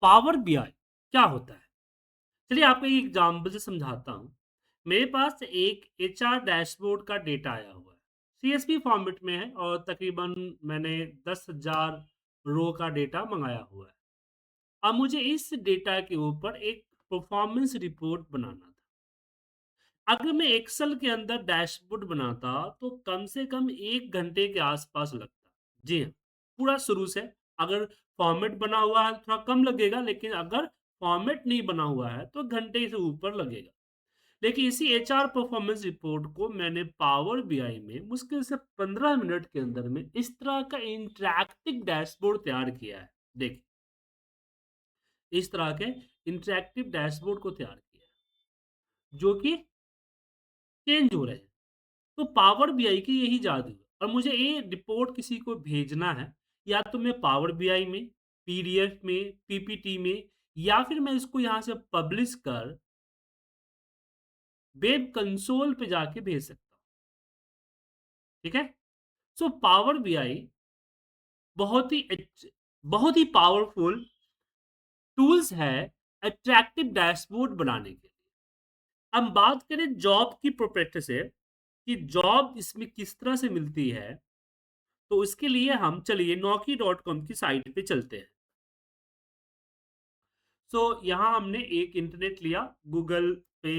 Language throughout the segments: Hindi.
पावर बीआई क्या होता है? चलिए आपको एक एग्जांपल से समझाता हूँ। मेरे पास एक एचआर डैशबोर्ड का डेटा आया हुआ है। सीएसवी फॉर्मेट में है और तकरीबन मैंने 10,000 रो का डेटा मँगाया हुआ है। अब मुझे इस डेटा के ऊपर एक परफॉर्मेंस रिपोर्ट बनाना था। अगर मैं एक्सेल के अंदर डैशबोर्ड बनाता तो कम से कम 1 घंटे के आसपास लगता। जी हाँ, पूरा शुरू से। अगर फॉर्मेट बना हुआ है तो थोड़ा कम लगेगा, लेकिन अगर फॉर्मेट नहीं बना हुआ है तो घंटे से ऊपर लगेगा। लेकिन इसी एचआर परफॉर्मेंस रिपोर्ट को मैंने पावर बीआई में मुश्किल से 15 मिनट के अंदर में इस तरह का इंटरैक्टिव डैशबोर्ड तैयार किया है। देखिए, इस तरह के इंटरैक्टिव डैशबोर्ड को तैयार किया है, जो कि चेंज हो रहे हैं। तो पावर बीआई की यही जादू है। और मुझे ये रिपोर्ट किसी को भेजना है, या तो मैं पावर बीआई में, पीडीएफ में, पीपीटी में, या फिर मैं इसको यहाँ से पब्लिश कर वेब कंसोल पे जाके भेज सकता हूँ। ठीक है? सो पावर बीआई बहुत ही पावरफुल टूल्स है अट्रैक्टिव डैशबोर्ड बनाने के लिए। हम बात करें जॉब की प्रोस्पेक्ट से कि जॉब इसमें किस तरह से मिलती है, तो इसके लिए हम चलिए नौकरी डॉट कॉम की साइट पे चलते हैं। सो यहाँ हमने एक इंटरनेट लिया, गूगल पे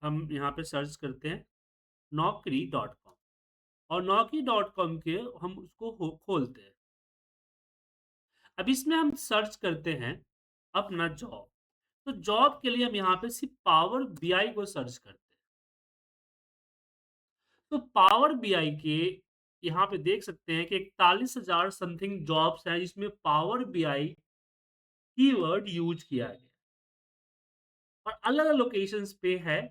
हम यहाँ पे सर्च करते हैं नौकरी डॉट कॉम, और नौकरी डॉट कॉम के हम उसको खोलते हैं। अब इसमें हम सर्च करते हैं अपना जॉब। तो जॉब के लिए हम यहाँ पे सिर्फ पावर बीआई को सर्च करते हैं। तो पावर बीआई के यहाँ पे देख सकते हैं कि 41,000 समथिंग जॉब्स हैं जिसमें पावर बीआई कीवर्ड यूज किया गया और अलग-अलग लोकेशंस पे है।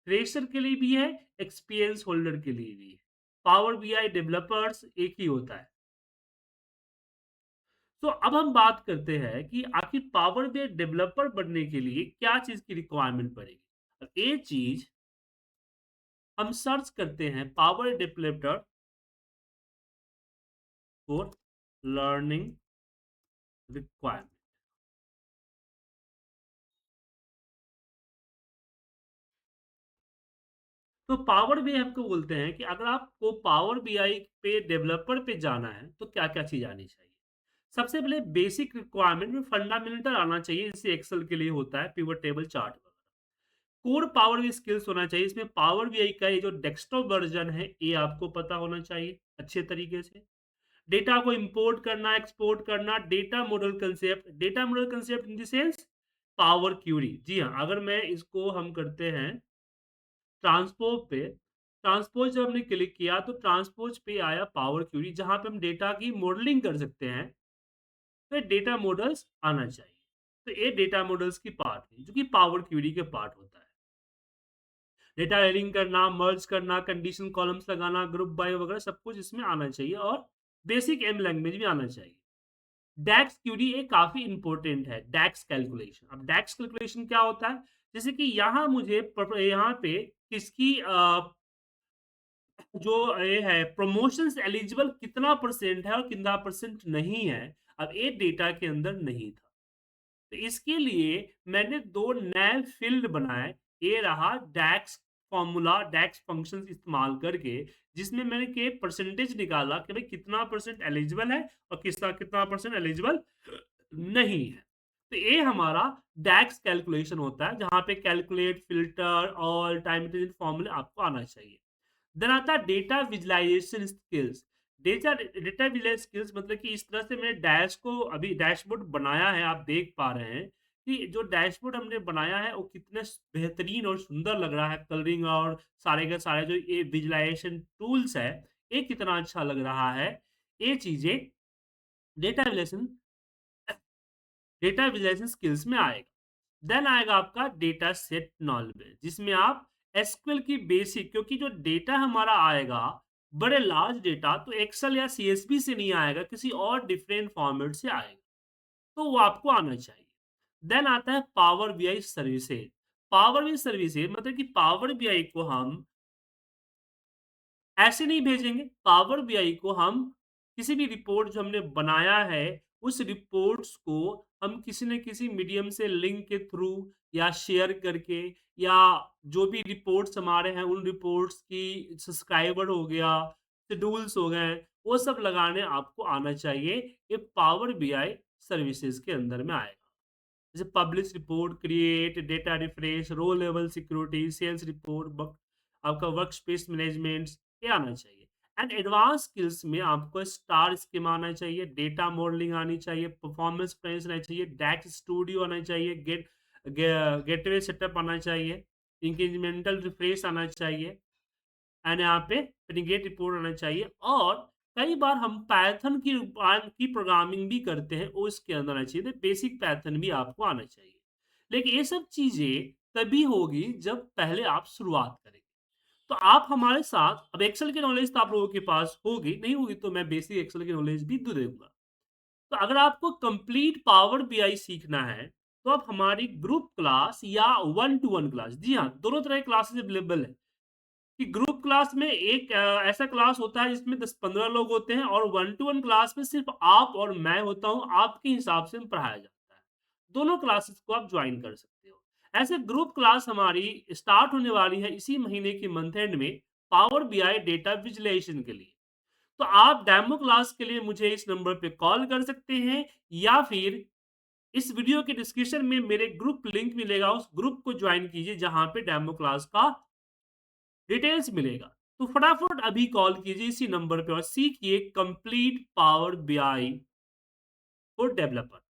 फ्रेशर के लिए भी है, एक्सपीरियंस होल्डर के लिए भी है। पावर बीआई डेवलपर्स एक ही होता है। तो अब हम बात करते हैं कि आखिर पावर बीआई डेवलपर बनने के लिए क्या चीज़ की रिक्वायरमेंट पड़ेगी। अब ये चीज़ हम सर्च करते हैं power developer for learning requirement. तो पावर बीआई हमको बोलते हैं कि अगर आपको पावर बीआई पे डेवलपर पे जाना है तो क्या-क्या चीज़ आनी चाहिए। सबसे पहले बेसिक रिक्वायरमेंट में फंडामेंटल आना चाहिए, जैसे एक्सेल के लिए होता है पिवट टेबल चार्ट वगैरह। कोर पावर भी स्किल्स होना चाहिए। इसमें पावर बीआई का ये जो डेस्कटॉप वर्जन है ये आपको पता होना चाहिए अच्छे तरीके से। डेटा को इंपोर्ट करना, एक्सपोर्ट करना, data model concept in the sense power query. जी हाँ, अगर मैं इसको हम करते हैं ट्रांसपोज़ पे, ट्रांसपोज़ जब हमने क्लिक किया तो ट्रांसपोज़ पे आया पावर क्वेरी, जहाँ पे हम डेटा की मॉडलिंग कर सकते हैं। तो डेटा मॉडल्स आना चाहिए। तो ये डेटा मॉडल्स की पार्ट है, जो कि पावर क्वेरी के पार्ट होता है। डेटा लेयरिंग करना, मर्ज करना, कंडीशन कॉलम्स लगाना, ग्रुप बाय वगैरह सब कुछ इसमें आना चाहिए, और बेसिक एम लैंग्वेज भी आना चाहिए। डैक्स क्यूरी ये काफ़ी इम्पोर्टेंट है, डैक्स कैलकुलेशन। अब डैक्स कैलकुलेशन क्या होता है? जैसे कि यहाँ मुझे यहाँ पे किसकी जो ये है प्रमोशंस एलिजिबल कितना परसेंट है और कितना परसेंट नहीं है, अब ये डेटा के अंदर नहीं था। तो इसके लिए मैंने 2 नए फ़ील्ड बनाए। ये रहा डैक्स फ़ॉर्मूला, डैक्स फ़ंक्शंस इस्तेमाल करके, जिसमें मैंने के परसेंटेज निकाला कि भाई कितना परसेंट एलिजिबल है और कितना कितना परसेंट एलिजिबल नहीं है। तो ये हमारा डैक्स कैलकुलेशन होता है, जहाँ पे calculate, filter, all, time intelligent फ़ॉर्मूले आपको आना चाहिए। देन आता है data visualization skills. Data visualization skills मतलब कि इस तरह से मैंने डैश को अभी डैशबोर्ड बनाया है, आप देख पा रहे हैं कि जो डैशबोर्ड हमने बनाया है वो कितने बेहतरीन और सुंदर लग रहा है। कलरिंग और सारे के सारे जो ये विजुअलाइजेशन टूल्स है, ये कितना अच्छा लग रहा है। ये चीजें data visualization data visualization skills में आएगा। देन आएगा आपका डेटा सेट नॉलेज, जिसमें आप एसक्यूएल की बेसिक, क्योंकि जो डेटा हमारा आएगा बड़े लार्ज डेटा, तो एक्सेल या सीएसवी से नहीं आएगा, किसी और डिफरेंट फॉर्मेट से आएगा, तो वो आपको आना चाहिए। देन आता है power BI services. Power BI services मतलब कि पावर बीआई को हम ऐसे नहीं भेजेंगे। पावर बीआई को हम किसी भी रिपोर्ट जो हमने बनाया है, उस रिपोर्ट्स को हम किसी न किसी मीडियम से लिंक के थ्रू या शेयर करके या जो भी रिपोर्ट्स हमारे हैं, उन रिपोर्ट्स की सब्सक्राइबर हो गया, शेड्यूल्स हो गए, वो सब लगाने आपको आना चाहिए। ये पावर बीआई सर्विसेज़ के अंदर में आएगा। जैसे publish report, create, data refresh, row level security, sales report, आपका वर्क स्पेस मैनेजमेंट, ये आना चाहिए। एंड एडवांस स्किल्स में आपको स्टार स्कीम आना चाहिए, डेटा मॉडलिंग आनी चाहिए, परफॉर्मेंस प्लान्स आना चाहिए, डैक्स स्टूडियो आना चाहिए, गेटवे सेटअप आना चाहिए, इंक्रीमेंटल रिफ्रेश आना चाहिए एंड यहाँ पे प्रिंगेट रिपोर्ट आना चाहिए। और कई बार हम पाइथन की प्रोग्रामिंग भी करते हैं, वो इसके अंदर आना चाहिए। तो बेसिक पाइथन भी आपको आना चाहिए। लेकिन ये सब चीज़ें तभी होगी जब पहले आप शुरुआत करेंगे। तो आप हमारे साथ अब एक्सेल की नॉलेज तो आप लोगों के पास होगी, नहीं होगी तो मैं बेसिक एक्सेल की नॉलेज भी दे दूँगा। तो अगर आपको कंप्लीट पावर बीआई सीखना है, तो आप हमारी ग्रुप क्लास या वन टू वन क्लास, जी हाँ, दोनों तरह की क्लासेस अवेलेबल है। कि ग्रुप क्लास में एक ऐसा क्लास होता है जिसमें 10-15 लोग होते हैं और वन टू वन क्लास में सिर्फ आप और मैं होता हूँ, आपके हिसाब से पढ़ाया जाता है। दोनों क्लासेस को आप जॉइन कर सकते हो। ऐसे ग्रुप क्लास हमारी स्टार्ट होने वाली है इसी महीने के मंथ एंड में पावर बीआई डेटा विजुअलाइजेशन के लिए। तो आप डेमो क्लास के लिए मुझे इस नंबर पे कॉल कर सकते हैं या फिर इस वीडियो के डिस्क्रिप्शन में मेरे ग्रुप लिंक मिलेगा, उस ग्रुप को जॉइन कीजिए जहाँ पे डेमो क्लास का डिटेल्स मिलेगा। तो फटाफट अभी कॉल कीजिए इसी नंबर पे और सीखिए complete power BI for developer.